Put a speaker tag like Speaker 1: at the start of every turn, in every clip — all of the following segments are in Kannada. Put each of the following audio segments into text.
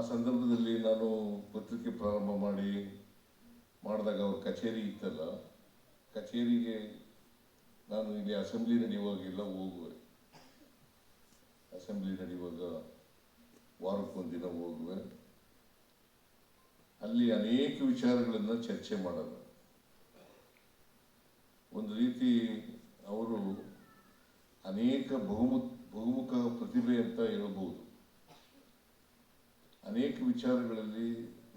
Speaker 1: ಸಂದರ್ಭದಲ್ಲಿ ನಾನು ಪತ್ರಿಕೆ ಪ್ರಾರಂಭ ಮಾಡಿದಾಗ ಅವ್ರ ಕಚೇರಿ ಇತ್ತಲ್ಲ, ಕಚೇರಿಗೆ ನಾನು ಇಲ್ಲಿ ಅಸೆಂಬ್ಲಿ ನಡೆಯುವಾಗೆಲ್ಲ ಹೋಗುವೆ. ಅಸೆಂಬ್ಲಿ ನಡೆಯುವಾಗ ವಾರಕ್ಕೊಂದಿನ ಹೋಗುವೆ. ಅಲ್ಲಿ ಅನೇಕ ವಿಚಾರಗಳನ್ನು ಚರ್ಚೆ ಮಾಡೋದು. ಒಂದು ರೀತಿ ಅವರು ಅನೇಕ ಬಹುಮುಖ ಪ್ರತಿಭೆ ಅಂತ ಹೇಳಬಹುದು. ಅನೇಕ ವಿಚಾರಗಳಲ್ಲಿ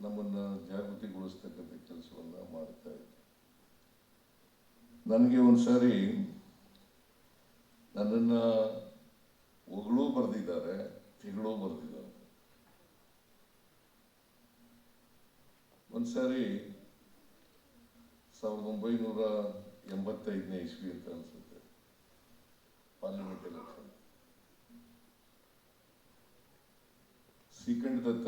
Speaker 1: ನಮ್ಮನ್ನು ಜಾಗೃತಿಗೊಳಿಸ್ತಕ್ಕಂಥ ಕೆಲಸವನ್ನು ಮಾಡ್ತಾ ಇದ್ದಾರೆ. ನನಗೆ ಒಂದ್ಸಾರಿ ನನ್ನನ್ನು ಹೊಗಳೂ ಬರೆದಿದ್ದಾರೆ, ತಿಗಳೂ ಬರೆದಿದ್ದಾರೆ. ಒಂದ್ಸಾರಿ 1985ನೇ ಇಸ್ವಿ ಅಂತ ಅನ್ಸುತ್ತೆ, ಪಾರ್ಲಿಮೆಂಟ್ ಎಲೆಕ್ಷನ್. ಶ್ರೀಕಂಠ ದತ್ತ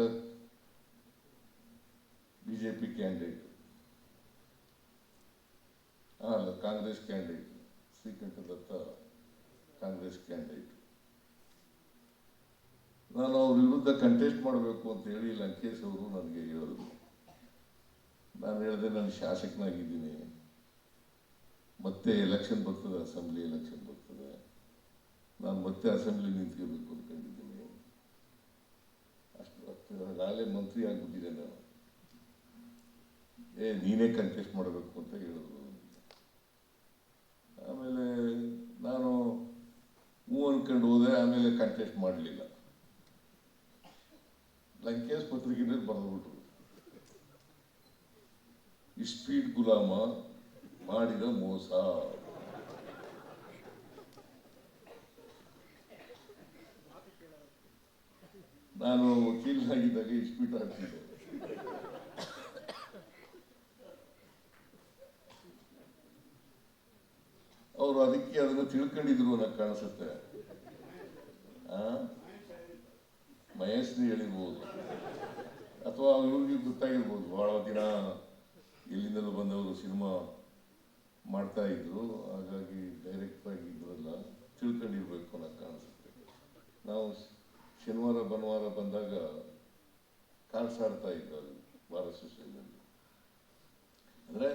Speaker 1: ಬಿಜೆಪಿ ಕ್ಯಾಂಡಿಡೇಟ್, ಅಲ್ಲ ಕಾಂಗ್ರೆಸ್ ಕ್ಯಾಂಡಿಡೇಟ್, ಶ್ರೀಕಂಠ ದತ್ತ ಕಾಂಗ್ರೆಸ್ ಕ್ಯಾಂಡಿಡೇಟ್. ನಾನು ಅವ್ರ ವಿರುದ್ಧ ಕಂಟೆಸ್ಟ್ ಮಾಡಬೇಕು ಅಂತ ಹೇಳಿ ಲಂಕೇಶ್ ಅವರು ನನಗೆ ಹೇಳಿದ್ರು. ನಾನು ಹೇಳಿದೆ, ನಾನು ಶಾಸಕನಾಗಿದ್ದೀನಿ, ಮತ್ತೆ ಎಲೆಕ್ಷನ್ ಬರ್ತದೆ, ಅಸೆಂಬ್ಲಿ ಎಲೆಕ್ಷನ್ ಬರ್ತದೆ, ನಾನು ಮತ್ತೆ ಅಸೆಂಬ್ಲಿ ನಿಂತ್ಕೋಬೇಕು ಅಂದ್ಕೊಂಡಿದ್ದೀನಿ. ಅಷ್ಟಾಗಲೇ ಮಂತ್ರಿ ಆಗ್ಬಿಟ್ಟಿದೆ ನಾನು. ನೀನೇ ಕಂಟೆಸ್ಟ್ ಮಾಡಬೇಕು ಅಂತ ಹೇಳಿದ್ರು. ಆಮೇಲೆ ನಾನು ಹೂ ಅನ್ಕೊಂಡು ಹೋದೆ. ಆಮೇಲೆ ಕಂಟೆಸ್ಟ್ ಮಾಡಲಿಲ್ಲ. ಲಂಕೇಶ್ ಪತ್ರಿಕೆಯಲ್ಲಿ ಬರೆದ್ಬಿಟ್ರು, ಇಸ್ಪೀಟ್ ಗುಲಾಮ ಮಾಡಿದ ಮೋಸ. ನಾನು ವಕೀಲನಾಗಿದ್ದಾಗ ಇಸ್ಪೀಟ್ ಹಾಕ್ತಿದ್ದೆ. ಅವರು ಅದಕ್ಕೆ ಅದನ್ನು ತಿಳ್ಕೊಂಡಿದ್ರು ಅನ್ನೋ ಕಾಣಿಸುತ್ತೆ. ಮಹೇಶ್ನಿ ಹೇಳಿರ್ಬೋದು, ಅಥವಾ ಇವ್ರಿಗೆ ಗೊತ್ತಾಗಿರ್ಬೋದು. ಬಹಳ ದಿನ ಎಲ್ಲಿಂದಲೂ ಬಂದವರು ಸಿನಿಮಾ ಮಾಡ್ತಾ ಇದ್ರು, ಹಾಗಾಗಿ ಡೈರೆಕ್ಟ್ ಆಗಿ ಇದ್ರಲ್ಲ ತಿಳ್ಕೊಂಡಿರ್ಬೇಕು ಅನ್ನೋ ಕಾಣಿಸುತ್ತೆ. ನಾವು ಶನಿವಾರ ಭಾನುವಾರ ಬಂದಾಗ ಕಾರ್ಡ್ಸ್ ಆಡ್ತಾ ಇದ್ರು ಭಾರತ ಸೊಸೈಟಿಯಲ್ಲಿ. ಅಂದರೆ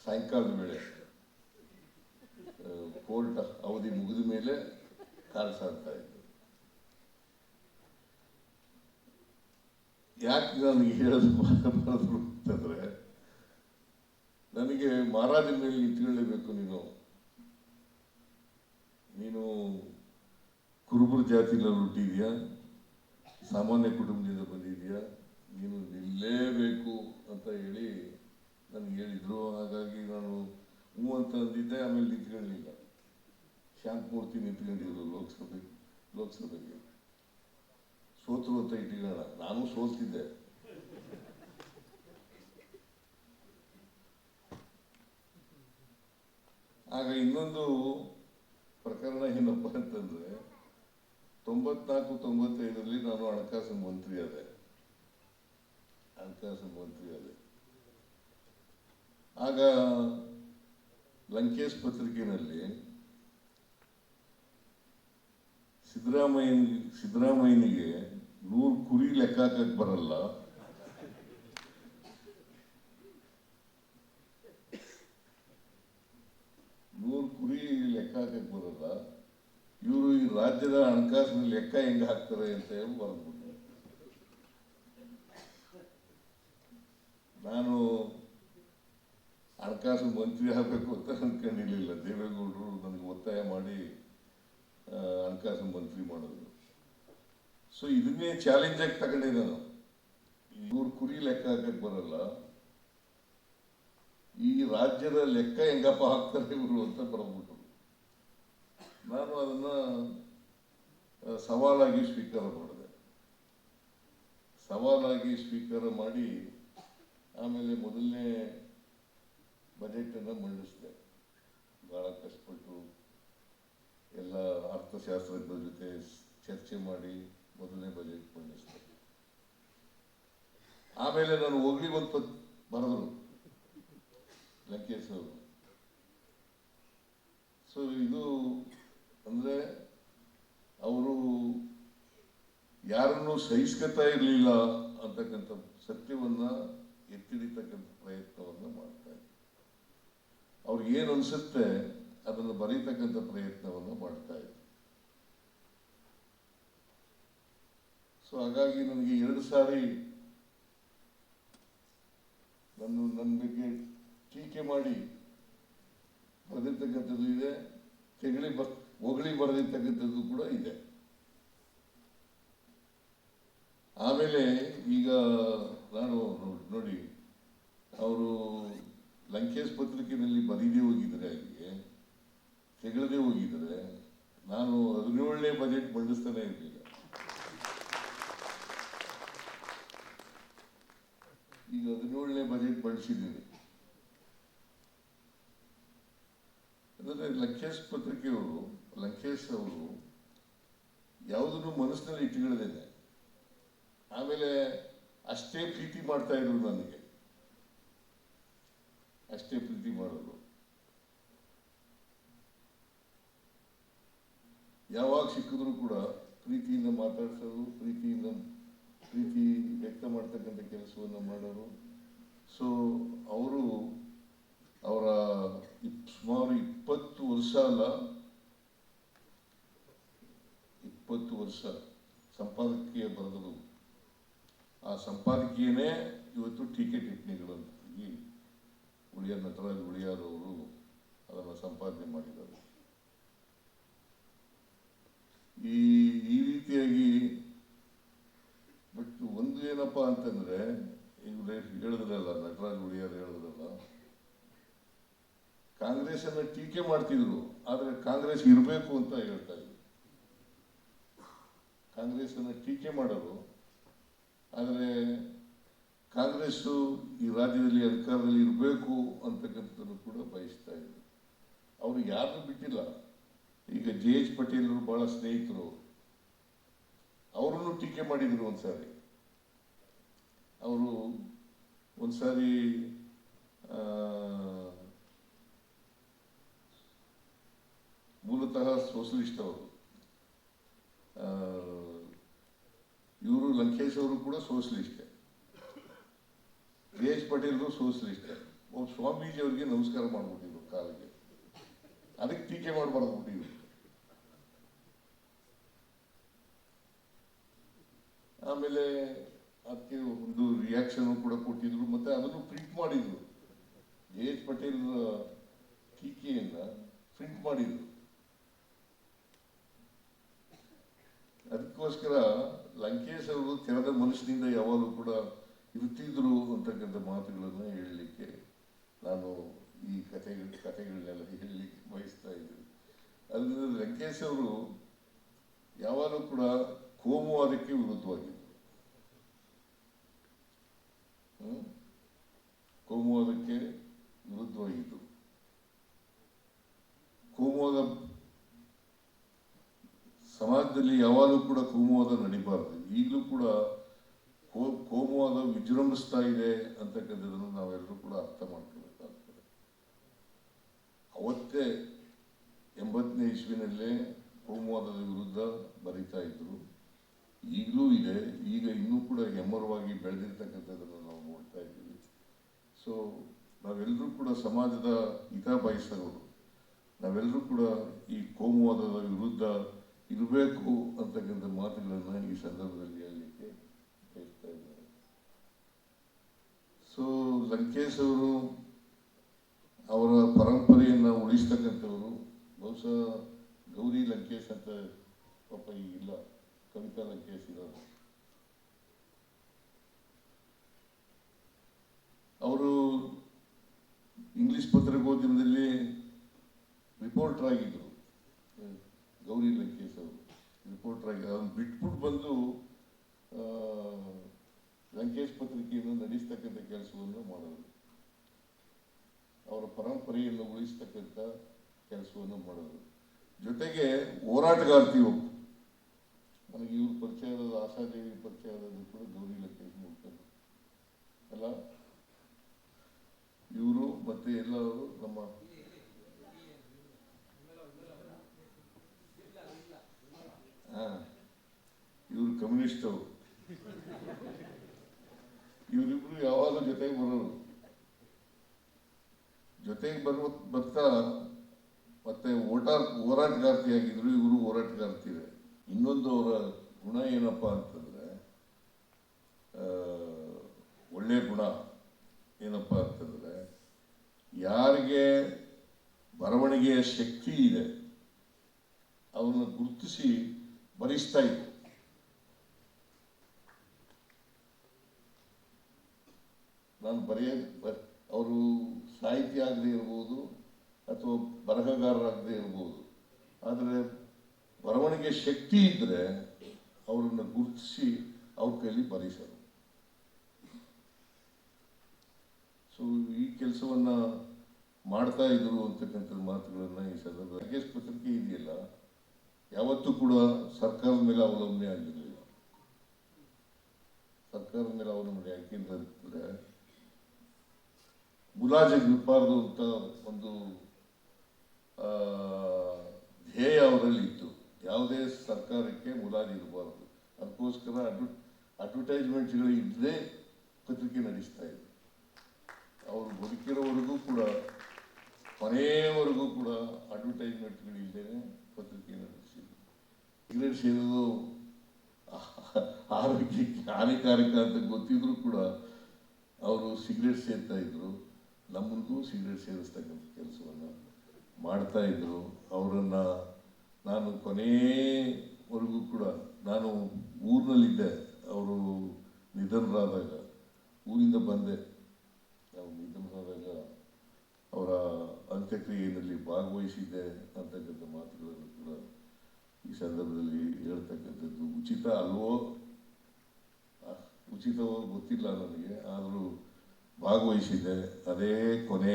Speaker 1: ಸಾಯಂಕಾಲದ ವೇಳೆ ಕೋರ್ಟ್ ಅವಧಿ ಮುಗಿದ ಮೇಲೆ ಕಾರ್ಡ್ಸ್ ಆಡ್ತಾ ಇದ್ರು. ಯಾಕೆ ನನಗೆ ಹೇಳೋದು ಬರೋದು ಅಂತಂದ್ರೆ, ನನಗೆ ಮಹಾರಾಜನ ಮೇಲೆ ನಿಂತ್ಕೊಳ್ಳೇಬೇಕು. ನೀನು ಕುರುಬರ ಜಾತಿನಲ್ಲಿ ಹುಟ್ಟಿದ್ಯಾ, ಸಾಮಾನ್ಯ ಕುಟುಂಬದಿಂದ ಬಂದಿದ್ಯಾ, ನೀನು ನಿಲ್ಲೇಬೇಕು ಅಂತ ಹೇಳಿ ನನಗೆ ಹೇಳಿದ್ರು. ಹಾಗಾಗಿ ನಾನು ಹ್ಞೂ ಅಂತ ಅಂದಿದ್ದೆ. ಆಮೇಲೆ ನಿಂತ್ಕೊಳ್ಳಲಿಲ್ಲ. ಶಾಂತಮೂರ್ತಿ ನಿಂತ್ಕೊಂಡಿದ್ರು ಲೋಕಸಭೆಗೆ. ಸೋತರು ಅಂತ ಇಟ್ಟಿರೋಣ, ನಾನು ಸೋಲ್ತಿದ್ದೆ. ಆಗ ಇನ್ನೊಂದು ಪ್ರಕರಣ ಏನಪ್ಪ ಅಂತಂದ್ರೆ, 94-95ರಲ್ಲಿ ನಾನು ಹಣಕಾಸು ಮಂತ್ರಿ ಆದೆ. ಆಗ ಲಂಕೇಶ್ ಪತ್ರಿಕೆಯಲ್ಲಿ ಸಿದ್ದರಾಮಯ್ಯನಿಗೆ 100 ಕುರಿ ಲೆಕ್ಕ ಹಾಕಕ್ ಬರಲ್ಲ, ಇವರು ಈ ರಾಜ್ಯದ ಹಣಕಾಸಿನ ಲೆಕ್ಕ ಹೆಂಗ ಹಾಕ್ತಾರೆ ಅಂತ ಹೇಳಿ ಬರೆದ್ಬಿಟ್ಟು, ನಾನು ಹಣಕಾಸು ಮಂತ್ರಿ ಆಗಬೇಕು ಅಂತ ಅನ್ಕೊಂಡಿರ್ಲಿಲ್ಲ. ದೇವೇಗೌಡರು ನನಗೆ ಒತ್ತಾಯ ಮಾಡಿ ಹಣಕಾಸು ಮಂತ್ರಿ ಮಾಡಿದ್ರು. ಸೊ ಇದನ್ನೇ ಚಾಲೆಂಜ್ ಆಗಿ ತಗೊಂಡೆ ನಾನು. 100 ಕುರಿ ಲೆಕ್ಕ ಹಾಕಕ್ ಬರಲ್ಲ, ಈ ರಾಜ್ಯದ ಲೆಕ್ಕ ಹೆಂಗಪ್ಪ ಹಾಕ್ತಾರೆ ಇವರು ಅಂತ ಬರೆದ್ಬಿಟ್ರು. ನಾನು ಅದನ್ನ ಸವಾಲಾಗಿ ಸ್ವೀಕಾರ ಮಾಡಿ ಆಮೇಲೆ ಮೊದಲನೇ ಬಜೆಟ್ ಅನ್ನ ಮಂಡಿಸಿದೆ. ಬಹಳ ಕಷ್ಟಪಟ್ಟು ಎಲ್ಲ ಅರ್ಥಶಾಸ್ತ್ರಜ್ಞರ ಜೊತೆ ಚರ್ಚೆ ಮಾಡಿ ಮೊದಲನೇ ಬಜೆಟ್ ಮಂಡಿಸಿದೆ. ಆಮೇಲೆ ನಾನು ಹೋಗ್ಲಿ ಒಂದು ಬರೆದ್ರು ಲಂಕೇಶ್ ಅವರು. ಸೊ ಇದು ಅಂದ್ರೆ ಅವರು ಯಾರನ್ನು ಸಹಿಸ್ಕೊತಾ ಇರಲಿಲ್ಲ ಅಂತಕ್ಕಂಥ ಸತ್ಯವನ್ನ ಎತ್ತಿಡಿತಕ್ಕಂಥ ಪ್ರಯತ್ನವನ್ನ ಮಾಡ್ತಾ ಇದ್ದಾರೆ. ಅವ್ರಿಗೆ ಏನು ಅನ್ಸುತ್ತೆ ಅದನ್ನು ಬರೀತಕ್ಕಂಥ ಪ್ರಯತ್ನವನ್ನು ಮಾಡ್ತಾ ಇದ್ದಾರೆ. ಸೊ ಹಾಗಾಗಿ ನನಗೆ 2 ಸಾರಿ ನನ್ನ ಬಗ್ಗೆ ಟೀಕೆ ಮಾಡಿ ಬರೆದಿರ್ತಕ್ಕಂಥದ್ದು ಇದೆ, ಹೊಗಳಿ ಬರೆದಿರ್ತಕ್ಕಂಥದ್ದು ಕೂಡ ಇದೆ. ಆಮೇಲೆ ಈಗ ನಾನು ನೋಡಿ, ಅವರು ಲಂಕೇಶ್ ಪತ್ರಿಕೆಯಲ್ಲಿ ಬರೀದೇ ಹೋಗಿದ್ರೆ, ಅಲ್ಲಿಗೆ ತೆಗೆಳದೆ ಹೋಗಿದ್ರೆ ನಾನು 17ನೇ ಬಜೆಟ್ ಮಂಡಿಸ್ತಾನೆ ಇರಲಿಲ್ಲ. ಈಗ 17ನೇ ಬಜೆಟ್ ಮಂಡಿಸಿದ್ದೀನಿ. ಅಂದರೆ ಲಂಕೇಶ್ ಅವರು ಯಾವುದನ್ನು ಮನಸ್ಸಿನಲ್ಲಿ ಇಟ್ಟುಕೊಳ್ಳದೇನೆ ಆಮೇಲೆ ಅಷ್ಟೇ ಪ್ರೀತಿ ಮಾಡ್ತಾ ಇದ್ರು, ನನಗೆ ಅಷ್ಟೇ ಪ್ರೀತಿ ಮಾಡೋದು. ಯಾವಾಗ ಸಿಕ್ಕಿದ್ರು ಕೂಡ ಪ್ರೀತಿಯಿಂದ ಮಾತಾಡ್ಸೋದು, ಪ್ರೀತಿ ವ್ಯಕ್ತ ಮಾಡ್ತಕ್ಕಂಥ ಕೆಲಸವನ್ನು ಮಾಡೋರು. ಸೊ ಅವರು ಅವರ ಸುಮಾರು 20 ವರ್ಷ ಅಲ್ಲ 20 ವರ್ಷ ಸಂಪಾದಕೀಯ ಬರೆದರು. ಆ ಸಂಪಾದಕೀಯನೇ ಇವತ್ತು ಟೀಕೆ ಟಿಪ್ಪಣಿಗಳಂತ ನಟರಾಜ್ ಉಳಿಯಾರ್ ಅವರು ಅದನ್ನು ಸಂಪಾದನೆ ಮಾಡಿದ್ದಾರೆ. ಈ ರೀತಿಯಾಗಿ ಬಟ್ ಒಂದು ಏನಪ್ಪಾ ಅಂತಂದ್ರೆ, ಇವ್ರು ಹೇಳಿದ್ರಲ್ಲ, ನಟರಾಜ್ ಉಳಿಯಾರ್ ಹೇಳಿದ್ರಲ್ಲ, ಕಾಂಗ್ರೆಸ್ ಅನ್ನ ಟೀಕೆ ಮಾಡ್ತಿದ್ರು, ಆದ್ರೆ ಕಾಂಗ್ರೆಸ್ ಇರಬೇಕು ಅಂತ ಹೇಳ್ತಾ ಇದ್ರು. ಕಾಂಗ್ರೆಸ್ ಅನ್ನ ಟೀಕೆ ಮಾಡೋರು, ಆದರೆ ಕಾಂಗ್ರೆಸ್ ಈ ರಾಜ್ಯದಲ್ಲಿ ಅಧಿಕಾರದಲ್ಲಿ ಇರಬೇಕು ಅಂತಕ್ಕಂಥದ್ದು ಕೂಡ ಬಯಸ್ತಾ ಇದ್ರು. ಅವರು ಯಾರನ್ನು ಬಿಟ್ಟಿಲ್ಲ. ಈಗ JH ಪಟೇಲ್ ಬಹಳ ಸ್ನೇಹಿತರು, ಅವರನ್ನು ಟೀಕೆ ಮಾಡಿದ್ರು. ಒಂದ್ಸಾರಿ ಮೂಲತಃ ಸೋಷಲಿಸ್ಟ್ ಅವರು, ಇವರು ಲಂಕೇಶ್ ಅವರು ಕೂಡ ಸೋಷಲಿಸ್ಟ್, JH ಪಟೇಲ್ ಸೋಷಲಿಸ್ಟ್. ಒಬ್ಬ ಸ್ವಾಮೀಜಿ ಅವರಿಗೆ ನಮಸ್ಕಾರ ಮಾಡ್ಬಿಟ್ಟಿದ್ರು ಕಾಲಿಗೆ, ಅದಕ್ಕೆ ಟೀಕೆ ಮಾಡಬಾರ್ದ್ಬಿಟ್ಟಿದ್ರು. ಆಮೇಲೆ ಅದಕ್ಕೆ ಒಂದು ರಿಯಾಕ್ಷನ್ ಕೂಡ ಕೊಟ್ಟಿದ್ರು, ಮತ್ತೆ ಅದನ್ನು ಪ್ರಿಂಟ್ ಮಾಡಿದ್ರು. JH ಪಟೇಲ್ ಟೀಕೆಯನ್ನ ಪ್ರಿಂಟ್ ಮಾಡಿದ್ರು. ಅದಕ್ಕೋಸ್ಕರ ಲಂಕೇಶ್ ಅವರು ತೆರೆದ ಮನಸ್ಸಿನಿಂದ ಯಾವಾಗಲೂ ಕೂಡ ಇರ್ತಿದ್ರು ಅಂತಕ್ಕಂಥ ಮಾತುಗಳನ್ನು ಹೇಳಲಿಕ್ಕೆ ನಾನು ಈ ಕಥೆಗಳನ್ನೆಲ್ಲ ಹೇಳಲಿಕ್ಕೆ ಬಯಸ್ತಾ ಇದ್ದೀನಿ. ಅದರಿಂದ ಲಂಕೇಶ್ ಅವರು ಯಾವಾಗಲೂ ಕೂಡ ಕೋಮುವಾದಕ್ಕೆ ವಿರುದ್ಧವಾಗಿದ್ದರು. ಕೋಮುವಾದಕ್ಕೆ ವಿರುದ್ಧವಾಗಿದ್ದರು. ಕೋಮುವಾದ ಸಮಾಜದಲ್ಲಿ ಯಾವಾಗಲೂ ಕೂಡ ಕೋಮುವಾದ ನಡೀಬಾರದು. ಈಗಲೂ ಕೂಡ ಕೋಮುವಾದ ವಿಜೃಂಭಿಸ್ತಾ ಇದೆ ಅಂತಕ್ಕಂಥದ್ದನ್ನು ನಾವೆಲ್ಲರೂ ಕೂಡ ಅರ್ಥ ಮಾಡ್ಕೋಬೇಕಾಗ್ತದೆ. ಅವತ್ತೇ 80ನೇ ಇಸ್ವಿನಲ್ಲೇ ಕೋಮುವಾದದ ವಿರುದ್ಧ ಬರೀತಾ ಇದ್ರು, ಈಗಲೂ ಇದೆ. ಈಗ ಇನ್ನೂ ಕೂಡ ಹೆಮ್ಮರವಾಗಿ ಬೆಳೆದಿರ್ತಕ್ಕಂಥದ್ದನ್ನು ನಾವು ನೋಡ್ತಾ ಇದ್ದೀವಿ. ಸೊ ನಾವೆಲ್ಲರೂ ಕೂಡ ಸಮಾಜದ ಹಿತ ಬಯಸೋರು, ನಾವೆಲ್ಲರೂ ಕೂಡ ಈ ಕೋಮುವಾದದ ವಿರುದ್ಧ ಇರಬೇಕು ಅಂತಕ್ಕಂಥ ಮಾತುಗಳನ್ನು ಈ ಸಂದರ್ಭದಲ್ಲಿ ಹೇಳಲಿಕ್ಕೆ ಬಯಸ್ತಾ ಇದ್ದಾರೆ. ಸೊ ಲಂಕೇಶ್ ಅವರು ಅವರ ಪರಂಪರೆಯನ್ನು ಉಳಿಸ್ತಕ್ಕಂಥವರು. ಬಹುಶಃ ಗೌರಿ ಲಂಕೇಶ್ ಅಂತ ಪಾಪ ಈಗಿಲ್ಲ, ಕವಿತಾ ಲಂಕೇಶ್ ಇರೋದು. ಅವರು ಇಂಗ್ಲಿಷ್ ಪತ್ರಿಕೋದ್ಯಮದಲ್ಲಿ ರಿಪೋರ್ಟರ್ ಆಗಿದ್ರು. ಗೌರಿ ಲಂಕೇಶ್ ಅವರು ರಿಪೋರ್ಟರ್ ಆಗಿ ಅದನ್ನು ಬಿಟ್ಬಿಟ್ಟು ಬಂದು ಲಂಕೇಶ್ ಪತ್ರಿಕೆಯನ್ನು ನಡೆಸ್ತಕ್ಕಂಥ ಕೆಲಸವನ್ನು ಮಾಡೋದು, ಅವರ ಪರಂಪರೆಯನ್ನು ಉಳಿಸ್ತಕ್ಕಂಥ ಕೆಲಸವನ್ನು ಮಾಡೋದು. ಜೊತೆಗೆ ಹೋರಾಟಗಾರ್ತಿ ಒಬ್ಬ, ನನಗೆ ಇವ್ರ ಪರಿಚಯ ಆದ ಆಶಾದೇವಿ ಪರಿಚಯ ಆದದ್ದು ಕೂಡ ಗೌರಿ ಲಂಕೇಶ್ ಮೂಲಕ ಅಲ್ಲ. ಇವರು ಮತ್ತೆ ಎಲ್ಲರೂ ನಮ್ಮ ಇವರು ಕಮ್ಯುನಿಸ್ಟ್ ಜೊತೆಗೆ ಬರ್ತಾ ಮತ್ತೆ ಹೋರಾಟಗಾರ್ತಿಯಾಗಿದ್ರು. ಇವರು ಹೋರಾಟಗಾರ್ತಿರೆ. ಇನ್ನೊಂದು ಅವರ ಗುಣ ಏನಪ್ಪ ಅಂತಂದ್ರೆ ಒಳ್ಳೆ ಗುಣ ಏನಪ್ಪ ಅಂತಂದ್ರೆ ಯಾರಿಗೆ ಬರವಣಿಗೆಯ ಶಕ್ತಿ ಇದೆ ಅವನ್ನ ಗುರುತಿಸಿ ಬರಿಸ್ತಾ ಇದ್ರು. ನಾನು ಅವರು ಸಾಹಿತ್ಯ ಆಗದೆ ಇರ್ಬೋದು ಅಥವಾ ಬರಹಗಾರರಾಗದೆ ಇರ್ಬೋದು, ಆದರೆ ಬರವಣಿಗೆ ಶಕ್ತಿ ಇದ್ರೆ ಅವರನ್ನು ಗುರುತಿಸಿ ಅವ್ರ ಕೈಲಿ ಬರೆಸೋದು. ಸೊ ಈ ಕೆಲಸವನ್ನ ಮಾಡ್ತಾ ಇದ್ರು ಅಂತಕ್ಕಂಥ ಮಾತುಗಳನ್ನ ಈ ಸಂದರ್ಭ ರಾಕೇಶ್ ಪತ್ರಿಕೆ ಇದೆಯಲ್ಲ, ಯಾವತ್ತೂ ಕೂಡ ಸರ್ಕಾರದ ಮೇಲೆ ಅವಲಂಬನೆ ಆಗಿರಲಿಲ್ಲ. ಸರ್ಕಾರದ ಮೇಲೆ ಅವಲಂಬನೆ ಯಾಕೆಂತಂದ್ರೆ ಮುಲಾಜಿರಬಾರ್ದು ಅಂತ ಒಂದು ಧ್ಯೇಯ ಅವರಲ್ಲಿ ಇತ್ತು. ಯಾವುದೇ ಸರ್ಕಾರಕ್ಕೆ ಮುಲಾಜಿರಬಾರ್ದು, ಅದಕ್ಕೋಸ್ಕರ ಅಡ್ವರ್ಟೈಸ್ಮೆಂಟ್ಗಳು ಇಲ್ಲದೆ ಪತ್ರಿಕೆ ನಡೆಸ್ತಾ ಇದ್ರು. ಅವರು ಬದುಕಿರೋವರೆಗೂ ಕೂಡ ಕೊನೆಯವರೆಗೂ ಕೂಡ ಅಡ್ವರ್ಟೈಸ್ಮೆಂಟ್ಗಳು ಇಲ್ಲದೆ ಪತ್ರಿಕೆ ನಡೆಸಿದ್ರು. ಸಿಗರೇಟ್ ಸೇರೋದು ಆರೋಗ್ಯಕ್ಕೆ ಹಾನಿಕಾರಕ ಅಂತ ಗೊತ್ತಿದ್ರು ಕೂಡ ಅವರು ಸಿಗರೇಟ್ ಸೇರ್ತಾ ಇದ್ರು. ನಮ್ಮನಿಗೂ ಸಿಗರೇಟ್ ಸೇರಿಸ್ತಕ್ಕಂಥ ಕೆಲಸವನ್ನು ಮಾಡ್ತಾ ಇದ್ರು. ಅವರನ್ನ ನಾನು ಕೊನೆವರೆಗೂ ಕೂಡ ನಾನು ಊರಿನಲ್ಲಿದ್ದೆ. ಅವರು ನಿಧನರಾದಾಗ ಊರಿಂದ ಬಂದೆ. ನಾವು ನಿಧನರಾದಾಗ ಅವರ ಅಂತ್ಯಕ್ರಿಯೆಯಲ್ಲಿ ಭಾಗವಹಿಸಿದ್ದೆ ಅಂತಕ್ಕಂಥ ಮಾತುಗಳನ್ನು ಕೂಡ ಈ ಸಂದರ್ಭದಲ್ಲಿ ಹೇಳ್ತಕ್ಕಂಥದ್ದು ಉಚಿತ ಅಲ್ವೋ ಉಚಿತವೋ ಗೊತ್ತಿಲ್ಲ ನನಗೆ, ಆದರೂ ಭಾಗವಹಿಸಿದ್ದೆ. ಅದೇ ಕೊನೆ